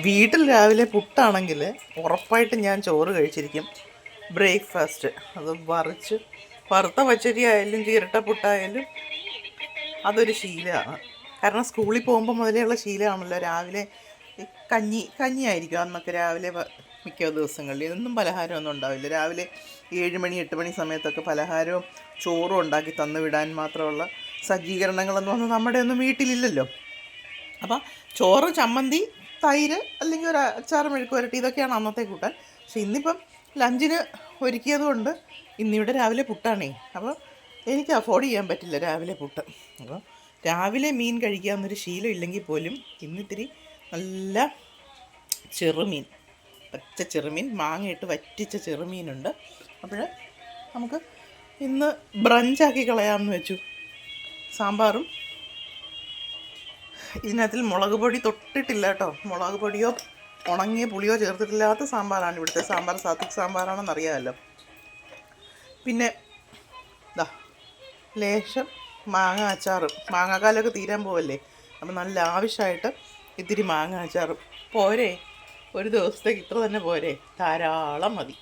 വീട്ടിൽ രാവിലെ പുട്ടാണെങ്കിൽ ഉറപ്പായിട്ടും ഞാൻ ചോറ് കഴിച്ചിരിക്കും. ബ്രേക്ക്ഫാസ്റ്റ് അത് വറുത്ത പച്ചരി ആയാലും ചിരട്ട പുട്ടായാലും അതൊരു ശീലമാണ്. കാരണം സ്കൂളിൽ പോകുമ്പോൾ മുതലേ ഉള്ള ശീലമാണല്ലോ. രാവിലെ കഞ്ഞിയായിരിക്കും അന്നൊക്കെ രാവിലെ മിക്ക ദിവസങ്ങളിൽ. ഇതൊന്നും പലഹാരമൊന്നും ഉണ്ടാവില്ല. രാവിലെ 7 മണി 8 മണി സമയത്തൊക്കെ പലഹാരവും ചോറും ഉണ്ടാക്കി തന്നു വിടാൻ മാത്രമുള്ള സജ്ജീകരണങ്ങളൊന്നും അന്ന് നമ്മുടെ ഒന്നും വീട്ടിലില്ലല്ലോ. അപ്പോൾ ചോറ്, ചമ്മന്തി, തൈര് അല്ലെങ്കിൽ ഒരു അച്ചാർ, മെഴുക്ക് പുരട്ടി, ഇതൊക്കെയാണ് അന്നത്തെ കൂട്ടാൻ. പക്ഷെ ഇന്നിപ്പം ലഞ്ചിന് ഒരുക്കിയത് കൊണ്ട് ഇന്നിവിടെ രാവിലെ പുട്ടാണേ. അപ്പോൾ എനിക്ക് അഫോർഡ് ചെയ്യാൻ പറ്റില്ല രാവിലെ പുട്ട്. അപ്പോൾ രാവിലെ മീൻ കഴിക്കാമെന്നൊരു ശീലം ഇല്ലെങ്കിൽ പോലും ഇന്നിത്തിരി നല്ല ചെറുമീൻ, പച്ച ചെറുമീൻ, മാങ്ങയിട്ട് വറ്റിച്ച ചെറുമീനുണ്ട്. അപ്പോൾ നമുക്ക് ഇന്ന് ബ്രഞ്ചാക്കി കളയാമെന്ന് വെച്ചു. സാമ്പാറും ഇതിനകത്തിൽ മുളക് പൊടി തൊട്ടിട്ടില്ല കേട്ടോ. മുളക് പൊടിയോ ഉണങ്ങിയ പുളിയോ ചേർത്തിട്ടില്ലാത്ത സാമ്പാറാണ് ഇവിടുത്തെ സാമ്പാർ. സാത്വിക് സാമ്പാറാണെന്ന് അറിയാമല്ലോ. പിന്നെ ലേശം മാങ്ങ അച്ചാറും. മാങ്ങാക്കാലമൊക്കെ തീരാൻ പോവല്ലേ, അപ്പം നല്ല ആവശ്യമായിട്ട് ഇത്തിരി മാങ്ങ അച്ചാറും പോരെ. ഒരു ദിവസത്തേക്ക് ഇത്ര തന്നെ പോരെ, ധാരാളം മതി.